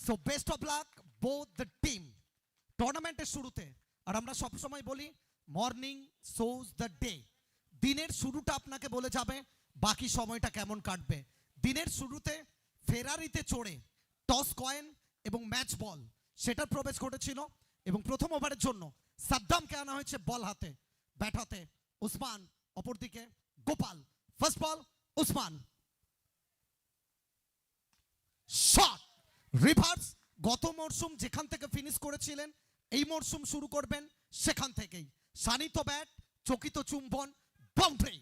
So best of luck both the team টুর্নামেন্টের শুরুতে। আর আমরা সবসময় বলি মর্নিং শোজ দ্য ডে। দিনের শুরুটা আপনাকে বলে যাবে বাকি সময়টা কেমন কাটবে। দিনের শুরুতে ফেরারিতে চড়ে টস কয়েন এবং ম্যাচ বল সেটার প্রবেশ ঘটেছিল এবং প্রথম ওভারের জন্য সাদ্দামকে আনা হয়েছে বল হাতে, ব্যাট হাতে উসমান, অপরদিকে গোপাল। ফার্স্ট বল উসমান, শট রিভার্স। গত মরশুম যেখান থেকে ফিনিশ করেছিলেন এই মরশুম শুরু করবেন সেখান থেকেই। শানিত ব্যাট, চকিত চুম্বন, বাউন্ডারি।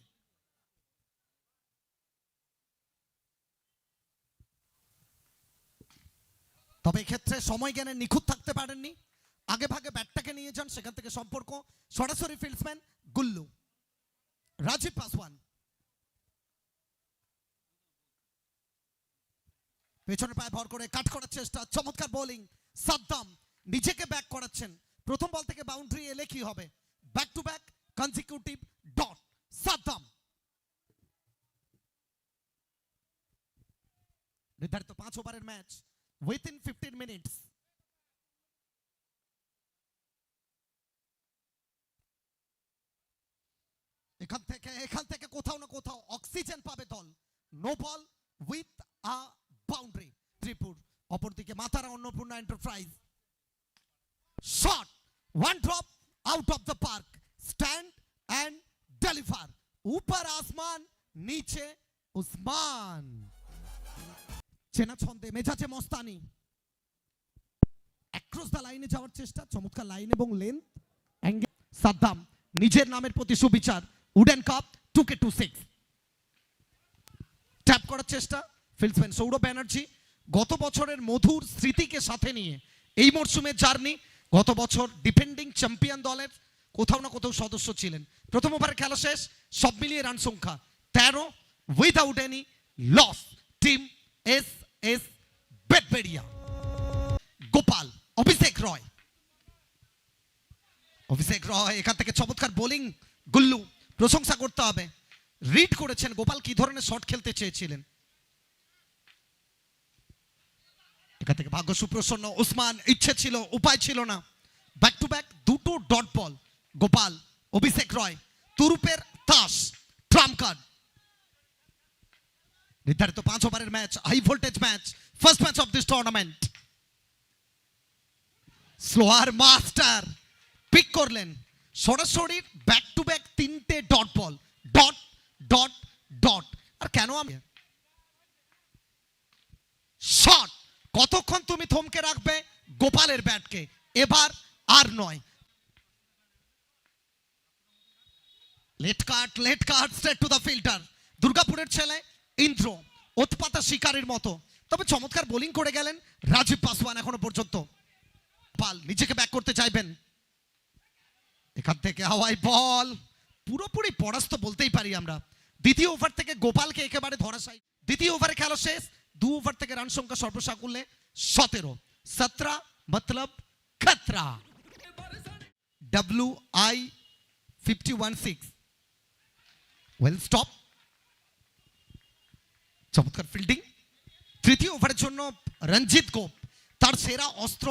তবে এক্ষেত্রে সময় জ্ঞানে নিখুঁত থাকতে পারেননি, আগে ভাগে ব্যাটটাকে নিয়ে যান, সেখান থেকে সম্পর্ক সরাসরি ফিল্ডসম্যান গুল্লু। রাজীব পাসওয়ান পেছনের পায়ে ভর করে কাট করার চেষ্টা, চমৎকার বোলিং। সাদ্দাম নিজেকে ব্যাক করাচ্ছেন, প্রথম বল থেকে বাউন্ডারি এলে কি হবে? Back to back consecutive dot. Saddam নির্ধারিত 5 ওভারের ম্যাচ উইথিন 15 মিনিটস। এখান থেকে কোথাও না কোথাও অক্সিজেন পাবে দল। No ball with a boundary Tripura. অপরদিকে মাতারা Annapurna enterprise. Shot one drop out of the park, stand and deliver. উপর আসমান নিচে উসমান। চেনা ছন্দে মেজাজে মস্তানি, অ্যাক্রস দ্য লাইনে যাওয়ার চেষ্টা, চমৎকার লাইন এবং লেন্থ অ্যাঙ্গেল। সাদ্দাম নিজের নামের প্রতি সুবিচার, উডেন কাপ 2K26 ট্যাপ করার চেষ্টা ফিল্ডসম্যান সৌরভ ব্যানার্জি। গত বছরের মধুর স্মৃতিকে সাথে নিয়ে এই মরশুমের জার্নি। গত বছর ডিফেন্ডিং চ্যাম্পিয়ন দলের কোথাও না কোথাও সদস্য ছিলেন। প্রথম ওভারে খেলা শেষ, সব মিলিয়ে রান সংখ্যা 13 উইদাউট এনি লস। টিম এস বেটবেরিয়া। গোপাল, অভিষেক রয় এখান থেকে চমৎকার বোলিং। গুল্লু প্রশংসা করতে হবে, রিড করেছেন গোপাল কি ধরনের শট খেলতে চেয়েছিলেন। এখান থেকে ভাগ্য সুপ্রসন্ন, উসমান ইচ্ছে ছিল উপায় ছিল না। ব্যাক টু ব্যাক দুটো ডট বল। গোপাল, অভিষেক রয়, তুরুপের তাস ট্রাম্প কার্ড। নির্ধারিত 5 ওভারের match, high voltage match, first match of this tournament. Slower master pick করলেন সরাসরি ব্যাক টু ব্যাক 3টে dot ball. Dot dot dot. আর কেন আমি শট, কতক্ষণ তুমি থমকে রাখবে গোপালের ব্যাটকে? এবার আর নয়। Late cut straight to the fielder. দুর্গাপুরের ছেলে ইন্দ্র, ওতপাতা শিকারীর মতো, তবে চমৎকার বোলিং করে গেলেন রাজীব পাসওয়ান এখনো পর্যন্ত। পাল নিজেকে ব্যাক করতে চাইবেন, এখান থেকে হাওয়াই বল, পুরোপুরি পরাস্ত বলতেই পারি আমরা। দ্বিতীয় ওভার থেকে গোপালকে একেবারে ধরাশায়ী। দ্বিতীয় ওভারে খেলা শেষ, 2 ওভার থেকে রান সংখ্যা সর্বসাকুল্যে 17। 17 মতলব খতরা। WI516 well stop. চমৎকার ফিল্ডিং। তৃতীয় ওভারের জন্য রঞ্জিত গোপ তার সেরা অস্ত্র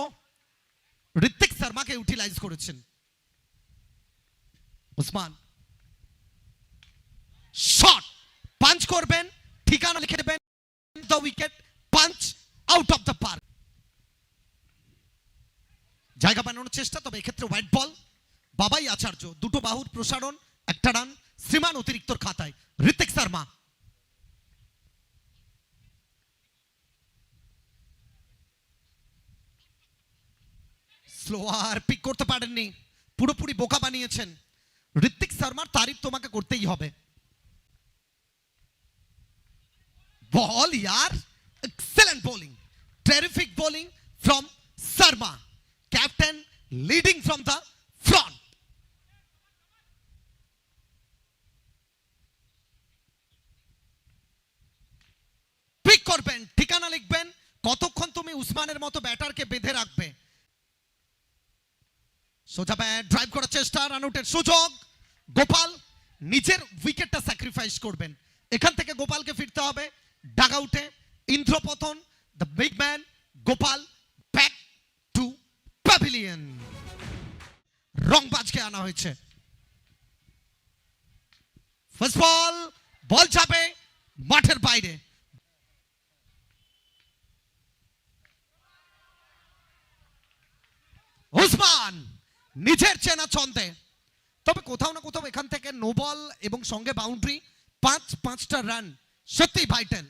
ঋত্বিক শর্মাকে ইউটিলাইজ করেছেন। উসমান শট, পাঞ্চ করবেন, ঠিকানা লিখে দেবেন the wicket, punch out of the park. জায়গা বানানোর চেষ্টা, তবে এক্ষেত্রে হোয়াইট বল। বাবাই আচার্য, দুটো বাহুর প্রসারণ, একটা রান। শ্রীমান অতিরিক্তর খাতায় ঋত্বিক শর্মা। স্লোয়ার পিক করতে পারেননি, পুরোপুরি বোকা বানিয়েছেন। ঋত্বিক শর্মার তারিফ তোমাকে করতেই হবে। বল ইয়ার, excellent bowling, terrific bowling from Sharma, captain leading from the front. Pick করবেন, ঠিকানা লিখবেন, কতক্ষণ তুমি উসমানের মতো ব্যাটারকে বেঁধে রাখবে। সোজা ব্যাট, ড্রাইভ করার চেষ্টা, রান আউটের সুযোগ। গোপাল নিজের উইকেটটা স্যাক্রিফাইস করবেন, এখান থেকে গোপালকে ফিরতে হবে ডাগ আউটে। ইন্দ্রপতন, the big man Gopal pavilion. রংবাজকে আনা হয়েছে। ফার্স্ট বল যাবে মাঠের বাইরে। উসমান নিজের চেনা ছন্দে, তবে কোথাও না কোথাও এখান থেকে নো বল এবং সঙ্গে বাউন্ডারি, পাঁচটা রান সত্যি vital.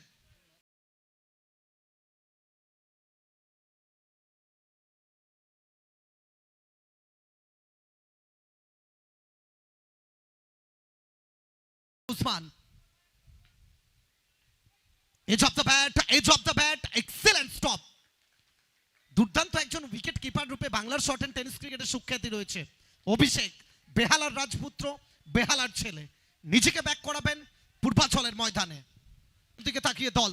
Usman edge of the bat, excellent stop. দুর্দান্ত একজন উইকেট কিপার রূপে বাংলার শর্ট এন্ড টেনিস ক্রিকেটের সুখ্যাতি রয়েছে। অভিষেক বেহালার রাজপুত্র, বেহালার ছেলে, নিজেকে ব্যাক করাবেন পূর্বাচলের ময়দানে। দিকে তাকিয়ে দল,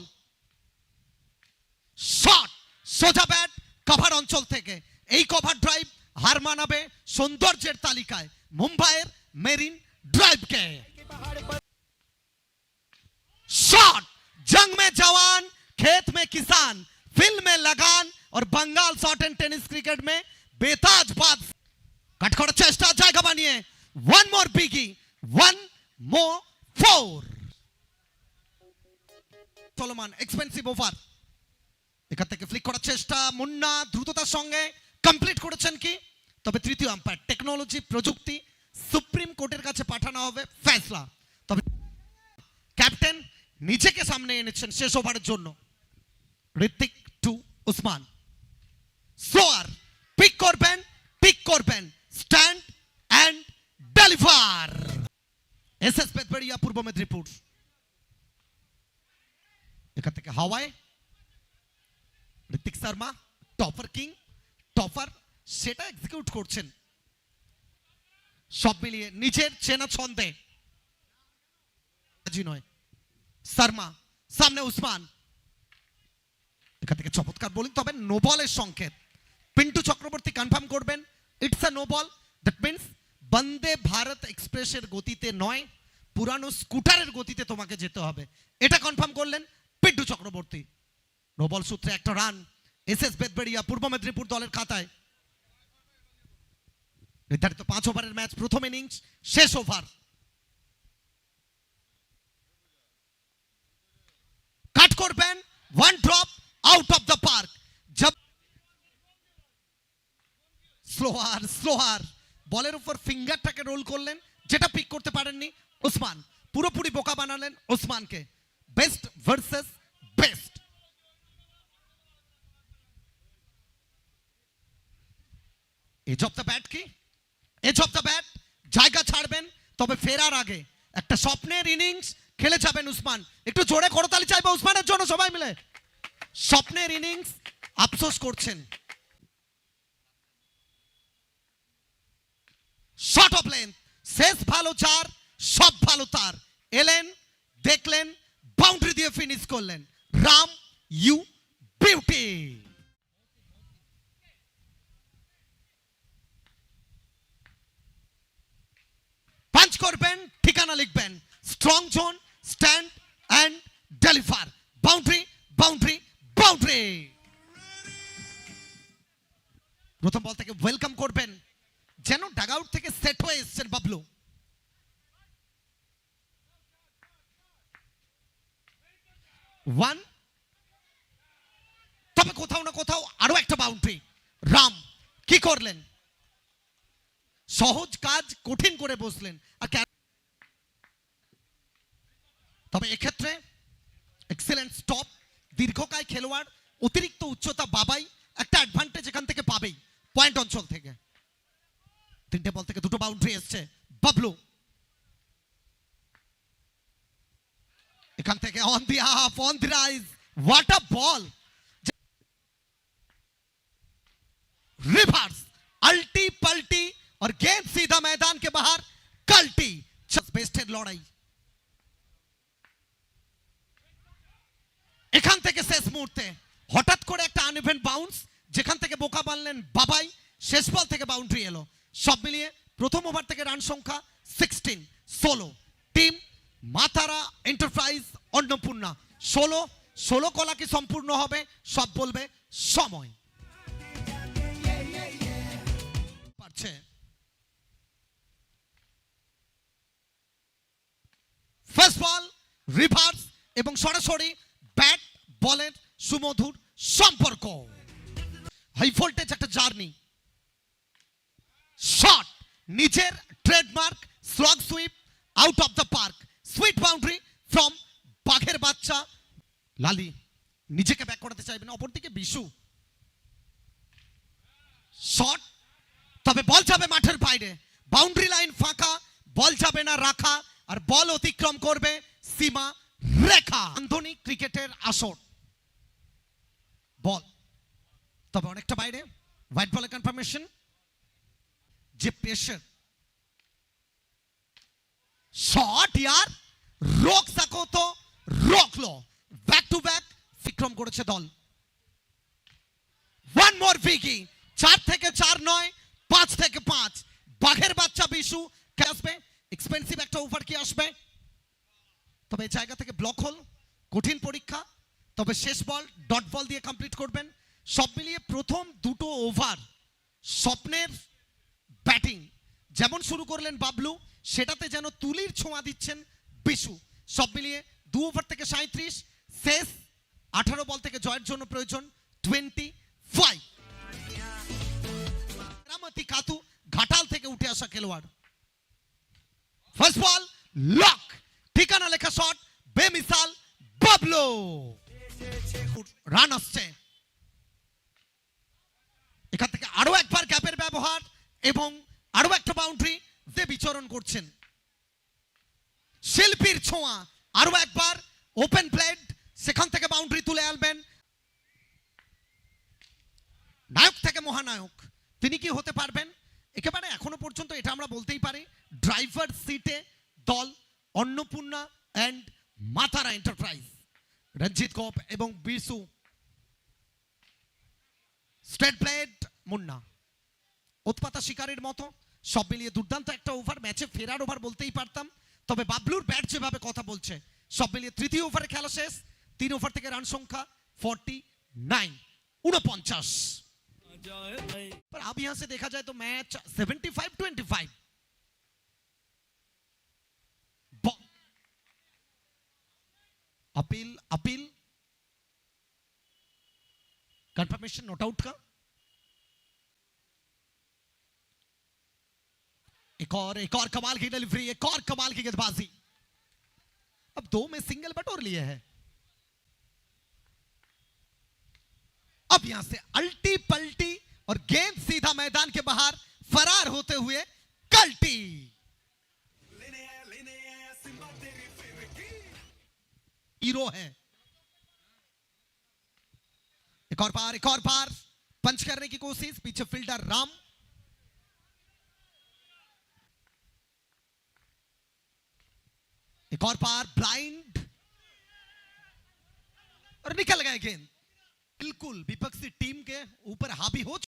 শট সোজা ব্যাট কভার অঞ্চল থেকে। এই কভার ড্রাইভ হার মানাবে সৌন্দর্যের তালিকায় মুম্বাইয়ের মেরিন ড্রাইভকে। शॉट, जंग में जवान, खेत में किसान, फिल्म में लगान और Bengal short and tennis cricket में बेताज बात। कट कर चेष्टा जाएगा बानिए, one more biggie, one more four. চলমান এক্সপেন্সিভ ওভার, এখান থেকে ফ্লিক করার চেষ্টা, মুন্না দ্রুততার সঙ্গে কমপ্লিট করেছেন কি? তবে তৃতীয় আম্পায়ার টেকনোলজি প্রযুক্তি সুপ্রিম কোর্টের কাছে পাঠানো হবে ফয়সলা। তবে ক্যাপ্টেন নিজেকে সামনে এনেছেন শেষ ওভারের জন্য। ঋত্বিক টু উসমান, সোয়ার পিক করবেন, stand and deliver. SS Betberia পূর্ব মেদিনীপুর, এখান থেকে হাওয়ায় ঋত্বিক শর্মা টপার সেটা এক্সিকিউট করছেন। সব মিলিয়ে নিজের চেনা ছন্দে নয় শর্মা, সামনে উসমান, এখান থেকে চমৎকার বোলিং, তবে নো বলের সংকেত। পিন্টু চক্রবর্তী কনফার্ম করবেন it's a no ball. That means Vande Bharat এক্সপ্রেসের গতিতে নয়, পুরানো স্কুটারের গতিতে তোমাকে যেতে হবে, এটা কনফার্ম করলেন পিন্টু চক্রবর্তী। নো বল সূত্রে একটা রান এসএস বেতবেড়িয়া পূর্ব মেদিনীপুর দলের খাতায়। নির্ধারিত 5 ওভারের ম্যাচ, প্রথম ইনিংস শেষ ওভার। কাট করবেন, one drop out of the park. Slower বলের উপর ফিঙ্গারটাকে রোল করলেন, যেটা পিক করতে পারেননি উসমান। পুরোপুরি বোকা বানালেন উসমানকে। Best versus best. Edge of the bat কি? এজ অফ দ্য ব্যাট, জায়গা ছাড়বেন, তবে ফেরার আগে একটা স্বপ্নের ইনিংস খেলে যাবেন উসমান। একটু জোরে করতালি চাইবে উসমানের জন্য সবাই মিলে। স্বপ্নের ইনিংস, আফসোস করছেন। শর্ট অফ লেন্থ, শেষ ভালো যার সব ভালো তার। এলেন, দেখলেন, বাউন্ডারি দিয়ে ফিনিশ করলেন। Ram you beauty. পাঞ্চ করবেন, ঠিকানা লিখবেন, strong zone, stand and deliver. Boundary প্রথম বল থেকে ওয়েলকাম করবেন, যেন ডাগআউট থেকে সেট হয়ে এসেছেন বাবলু। ওয়ান, তবে কোথাও না কোথাও আরো একটা বাউন্ডারি। রাম কি করলেন? সহজ কাজ কঠিন করে বসলেন। আর তবে এক্ষেত্রে এক্সেলেন্ট স্টপ, দীর্ঘকায় খেলোয়াড়, অতিরিক্ত উচ্চতা বাবাই, একটা অ্যাডভান্টেজ এখান থেকে পাবেই পয়েন্ট অঞ্চল থেকে। 3টে বল থেকে 2টো বাউন্ডারি এসছে বাবলু। এখান থেকে on the half, on the rise, what a ball. Reverse, अल्टी पल्टी और गेंद सीधा मैदान के बाहर कल्टी। बेस्टेड लड़ाई এখান থেকে শেষ মুহূর্তে হঠাৎ করে একটা আনইভেন বাউন্স, যেখান থেকে বোকা বানলেন বাবাই। শেষ বল থেকে বাউন্ডারি এলো। সব মিলিয়ে প্রথম ওভার থেকে রান সংখ্যা 16 টিম মাতারা এন্টারপ্রাইজ অন্নপূর্ণা 16 কলা কি সম্পূর্ণ হবে সব বলবে সময়। ফার্স্ট বল রিভার্স এবং সরাসরি ব্যাট বলের সুমধুর সম্পর্ক, হাই ভোল্টেজ একটা জার্নি। শট নিজের trademark slog sweep out of the park, sweet boundary from বাঘের বাচ্চা লালি। নিজেকে ব্যাক করাতে চাইবেন, অপরদিকে বিশু শট, তবে বল যাবে মাঠের বাইরে, বাউন্ডারি লাইন ফাঁকা, বল যাবে না রাখা, আর বল অতিক্রম করবে সীমা রেখা। আধুনিক ক্রিকেটের আসর, বল তবে অনেকটা বাইরে, হোয়াইট বলের কনফার্মেশন। যে প্রেশার শট यार रोक सको तो रोक लो, बैक टू बैक বিক্রম করেছে দল। ওয়ান মোর ভিকি, 4 থেকে 4 নয়, 5 থেকে 5, বাঘের বাচ্চা বিশু কে আসবে, এক্সপেন্সিভ একটা ওভার কি আসবে, তবে এই জায়গা থেকে ব্লক হল, কঠিন পরীক্ষা, তবে শেষ বল ডট বল দিয়ে কমপ্লিট করবেন। সব মিলিয়ে প্রথম দুটো ওভার স্বপ্নের ব্যাটিং যেমন শুরু করলেন বাবলু, সেটাতে যেন তুলির ছোঁয়া দিচ্ছেন বিশু। সব মিলিয়ে 2 ওভার থেকে 37, শেষ 18 বল থেকে জয়ের জন্য প্রয়োজন 25। রামতি কাতু ঘাটাল থেকে উঠে আসা খেলোয়াড়। ফার্স্ট বল লক, ঠিকানা লেখা শট, বেমিসাল বাবলু। রান আসছে, এখান থেকে আরো একবার গ্যাপের ব্যবহার এবং আরো একটা বাউন্ডারি যে বিচরণ করছেন। শিল্পীর ছোঁয়া, আরো একবার ওপেন প্লেট, সেখান থেকে বাউন্ডারি তুলে আনবেন। নায়ক থেকে মহানায়ক তিনি কি হতে পারবেন, একেবারে এখনো পর্যন্ত এটা আমরা বলতেই পারি ড্রাইভার সিটে দল অন্নপূর্ণা এন্ড মাতারা এন্টারপ্রাইজ। রঞ্জিত গোপ এবং বিশু, স্ট্রেট প্লেট মুন্না, উৎপাতা শিকারের মতো। সব মিলিয়ে দুর্দান্ত একটা ওভার, ম্যাচে ফেরার ওভার বলতেই পারতাম, তবে বাবলুর ব্যাট যেভাবে কথা বলছে, সব মিলিয়ে তৃতীয় ওভারে খেলা শেষ। 3 ওভার থেকে রান সংখ্যা 49। पर अब यहां से देखा जाए तो match 75-25। Appeal confirmation not out का। एक और कमाल की डिलीवरी, एक और कमाल की गेंदबाजी। अब 2 में सिंगल बटोर लिए है। अब यहां से अल्टी पल्टी और गेंद सीधा मैदान के बाहर फरार होते हुए कल्टी। हीरो है। एक और बार पंच करने की कोशिश, पीछे फील्डर राम। एक और बार ब्लाइंड और निकल गए गेंद, बिल्कुल विपक्षी टीम के ऊपर हावी हो चुका।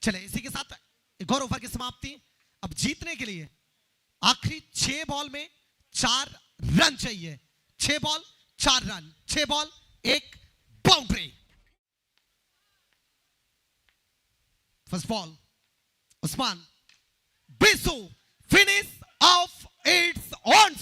चले इसी के साथ एक और ओवर की समाप्ति। अब जीतने के लिए आखिरी 6 बॉल में 4 रन चाहिए। 6 ball 4 run, 6 ball 1 boundary. First ball Usman, Bisu, finish of its own